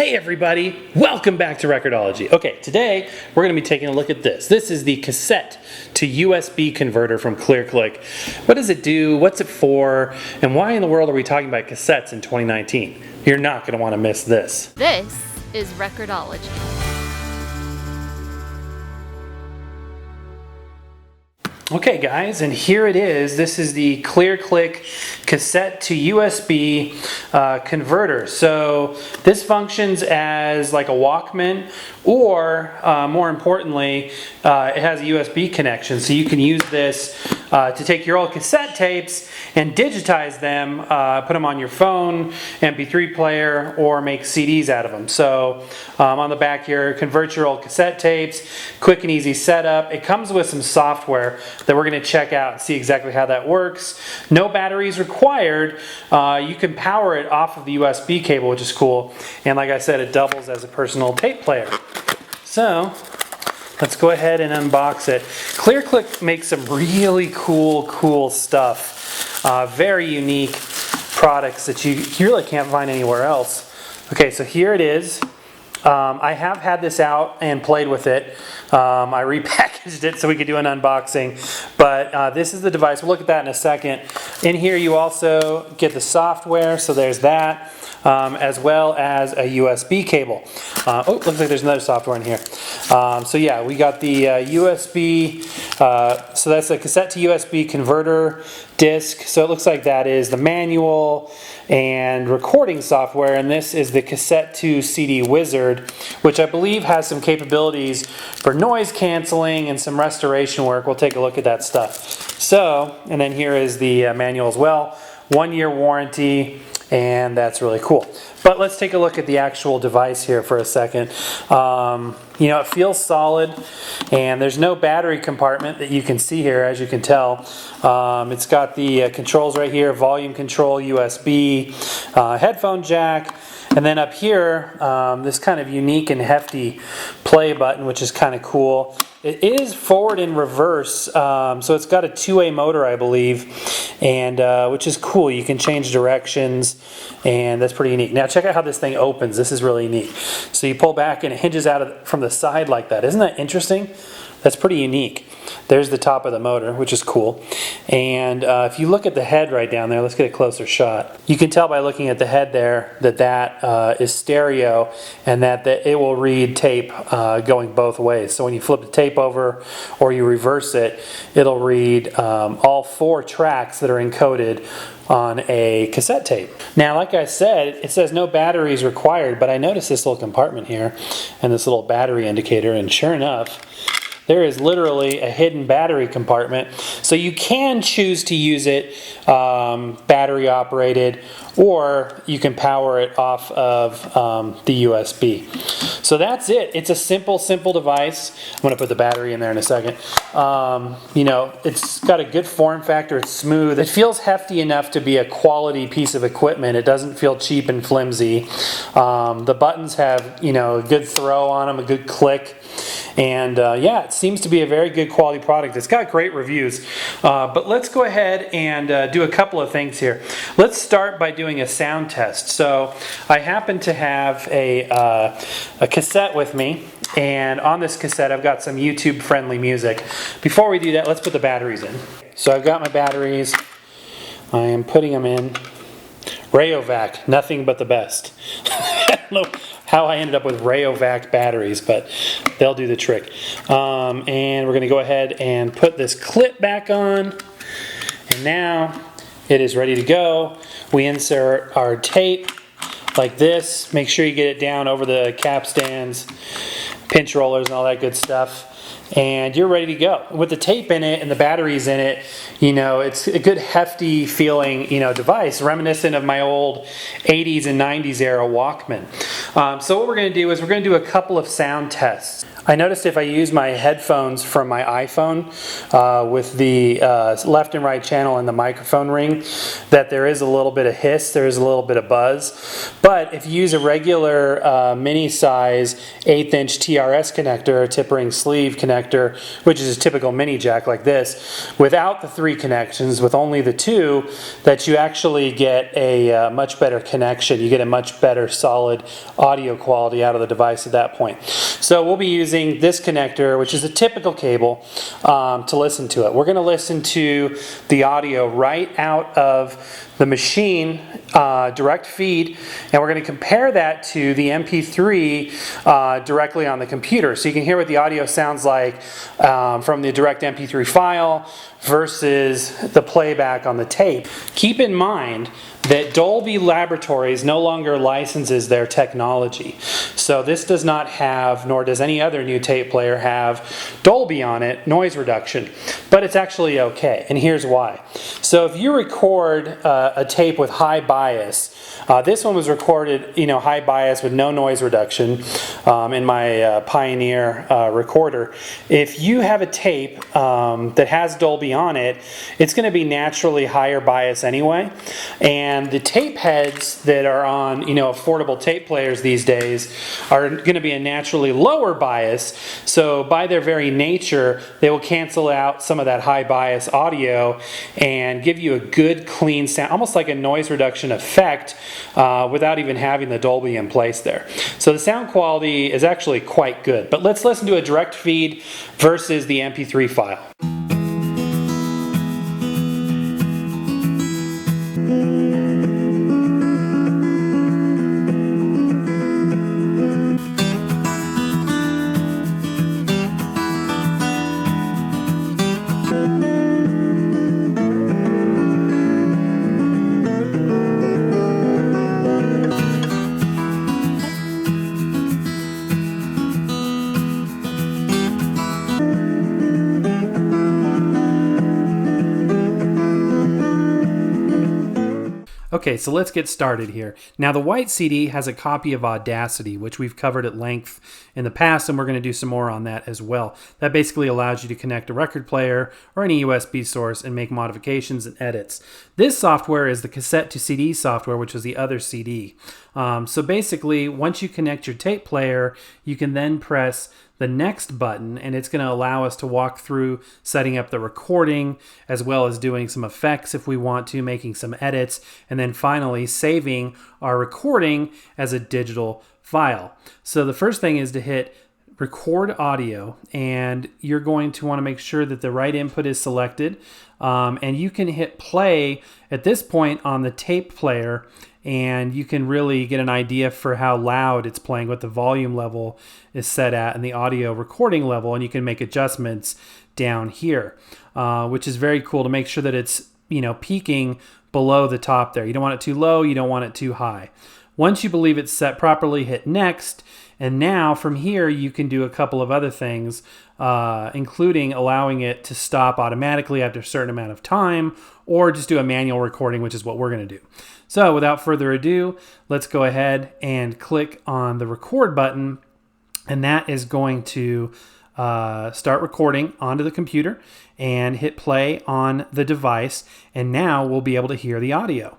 Hey everybody, welcome back to Record-ology. Okay, today we're going to be taking a look at this. This is the cassette to USB converter from ClearClick. What does it do, what's it for, and why in the world are we talking about cassettes in 2019? You're not going to want to miss this. This is Record-ology. Okay guys, and here it is. This is the ClearClick cassette to USB converter. So this functions as like a Walkman, or more importantly, it has a USB connection. So you can use this to take your old cassette tapes and digitize them, put them on your phone, MP3 player, or make CDs out of them. So on the back here, convert your old cassette tapes, quick and easy setup. It comes with some software that we're going to check out and see exactly how that works. No batteries required. You can power it off of the USB cable, which is cool. And like I said, it doubles as a personal tape player. So let's go ahead and unbox it. ClearClick makes some really cool stuff. Very unique products that you really can't find anywhere else. Okay, so here it is. I have had this out and played with it. I repackaged it so we could do an unboxing. But this is the device. We'll look at that in a second. In here you also get the software, so there's that, as well as a USB cable. Oh, looks like there's another software in here. So yeah, we got the USB, so that's a cassette to USB converter disc. So it looks like that is the manual and recording software, and this is the cassette to CD wizard, which I believe has some capabilities for noise canceling and some restoration work. We'll take a look at that stuff. So, and then here is the manual as well. 1-year warranty, and that's really cool. But let's take a look at the actual device here for a second. You know, it feels solid, and there's no battery compartment that you can see here, as you can tell. It's got the controls right here, volume control, USB, headphone jack, and then up here, this kind of unique and hefty play button, which is kind of cool. It is forward and reverse, so it's got a two-way motor, I believe, and which is cool. You can change directions, and that's pretty unique. Now check out how this thing opens. This is really neat. So you pull back and it hinges out from the side like that. Isn't that interesting? That's pretty unique. There's the top of the motor, which is cool. And if you look at the head right down there, let's get a closer shot. You can tell by looking at the head there that that is stereo, and that it will read tape going both ways. So when you flip the tape over or you reverse it, it'll read all 4 tracks that are encoded on a cassette tape. Now, like I said, it says no batteries required, but I noticed this little compartment here and this little battery indicator, and sure enough, there is literally a hidden battery compartment. So you can choose to use it battery operated, or you can power it off of the USB. So that's it. It's a simple device. I'm going to put the battery in there in a second. You know, it's got a good form factor. It's smooth. It feels hefty enough to be a quality piece of equipment. It doesn't feel cheap and flimsy. The buttons have, you know, a good throw on them, a good click. And yeah, it seems to be a very good quality product. It's got great reviews. But let's go ahead and do a couple of things here. Let's start by doing a sound test. So I happen to have a cassette with me, and on this cassette I've got some YouTube friendly music. Before we do that, let's put the batteries in. So I've got my batteries. I am putting them in. Rayovac, nothing but the best. I don't know how I ended up with Rayovac batteries, but they'll do the trick. And we're going to go ahead and put this clip back on, and now it is ready to go. We insert our tape like this. Make sure you get it down over the cap stands, pinch rollers, and all that good stuff. And you're ready to go. With the tape in it and the batteries in it, you know, it's a good hefty feeling, you know, device, reminiscent of my old 80s and 90s era Walkman. So what we're going to do is we're going to do a couple of sound tests. I noticed if I use my headphones from my iPhone with the left and right channel and the microphone ring, that there is a little bit of hiss, there is a little bit of buzz. But if you use a regular mini size 1/8 inch TRS connector, a tip ring sleeve connector, which is a typical mini jack like this, without the 3 connections, with only the 2, that you actually get a much better connection. You get a much better solid audio quality out of the device at that point. So we'll be using this connector, which is a typical cable, to listen to it. We're going to listen to the audio right out of the machine, direct feed, and we're going to compare that to the MP3 directly on the computer. So you can hear what the audio sounds like from the direct MP3 file versus the playback on the tape. Keep in mind that Dolby Laboratories no longer licenses their technology. So this does not have, nor does any other new tape player have, Dolby on it, noise reduction. But it's actually okay, and here's why. So if you record a tape with high bias, this one was recorded, high bias with no noise reduction in my Pioneer recorder. If you have a tape that has Dolby on it, it's going to be naturally higher bias anyway. And the tape heads that are on, affordable tape players these days are going to be a naturally lower bias. So by their very nature, they will cancel out some of that high bias audio and give you a good clean sound, almost like a noise reduction effect without even having the Dolby in place there. So the sound quality is actually quite good. But let's listen to a direct feed versus the MP3 file. Okay, so let's get started here. Now the white CD has a copy of Audacity, which we've covered at length in the past, and we're going to do some more on that as well. That basically allows you to connect a record player or any USB source and make modifications and edits. This software is the cassette to CD software, which is the other CD. So basically, once you connect your tape player, you can then press the next button, and it's going to allow us to walk through setting up the recording as well as doing some effects if we want to, making some edits, and then finally saving our recording as a digital file. So the first thing is to hit record audio, and you're going to want to make sure that the right input is selected, and you can hit play at this point on the tape player, and you can really get an idea for how loud it's playing, what the volume level is set at, and the audio recording level, and you can make adjustments down here, which is very cool to make sure that it's peaking below the top there. You don't want it too low, you don't want it too high. Once you believe it's set properly, hit next, and now from here you can do a couple of other things, including allowing it to stop automatically after a certain amount of time, or just do a manual recording, which is what we're going to do. So without further ado, let's go ahead and click on the record button, and that is going to start recording onto the computer, and hit play on the device, and now we'll be able to hear the audio.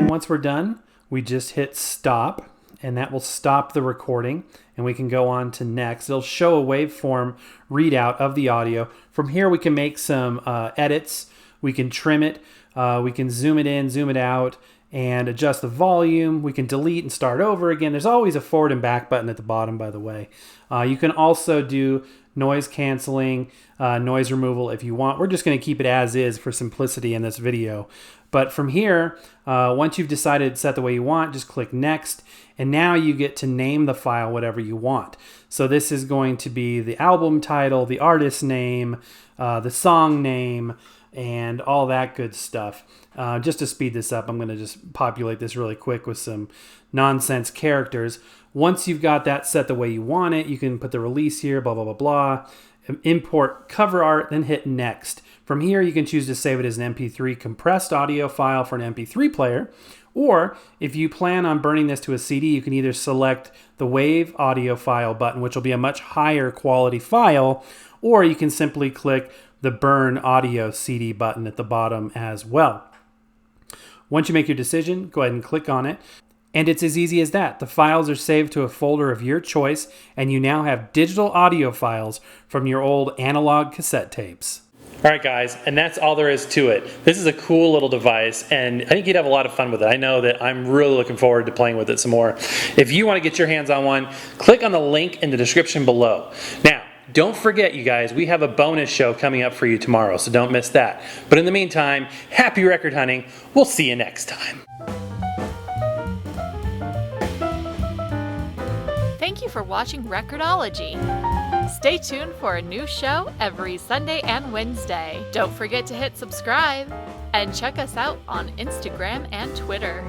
Once we're done, we just hit stop, and that will stop the recording, and we can go on to next. It'll show a waveform readout of the audio. From here we can make some edits, we can trim it, we can zoom it in, zoom it out, and adjust the volume. We can delete and start over again. There's always a forward and back button at the bottom, by the way. You can also do noise canceling, noise removal if you want. We're just going to keep it as is for simplicity in this video. But from here, once you've decided it's set the way you want, just click next, and now you get to name the file whatever you want. So this is going to be the album title, the artist name, the song name, and all that good stuff. Just to speed this up, I'm going to just populate this really quick with some nonsense characters. Once you've got that set the way you want it, you can put the release here, blah, blah, blah, blah. Import cover art, then hit next. From here, you can choose to save it as an MP3 compressed audio file for an MP3 player, or if you plan on burning this to a CD, you can either select the Wave Audio File button, which will be a much higher quality file, or you can simply click the Burn Audio CD button at the bottom as well. Once you make your decision, go ahead and click on it. And it's as easy as that. The files are saved to a folder of your choice, and you now have digital audio files from your old analog cassette tapes. All right, guys, and that's all there is to it. This is a cool little device, and I think you'd have a lot of fun with it. I know that I'm really looking forward to playing with it some more. If you want to get your hands on one, click on the link in the description below. Now, don't forget, you guys, we have a bonus show coming up for you tomorrow, so don't miss that. But in the meantime, happy record hunting. We'll see you next time. Thank you for watching Record-ology. Stay tuned for a new show every Sunday and Wednesday. Don't forget to hit subscribe and check us out on Instagram and Twitter.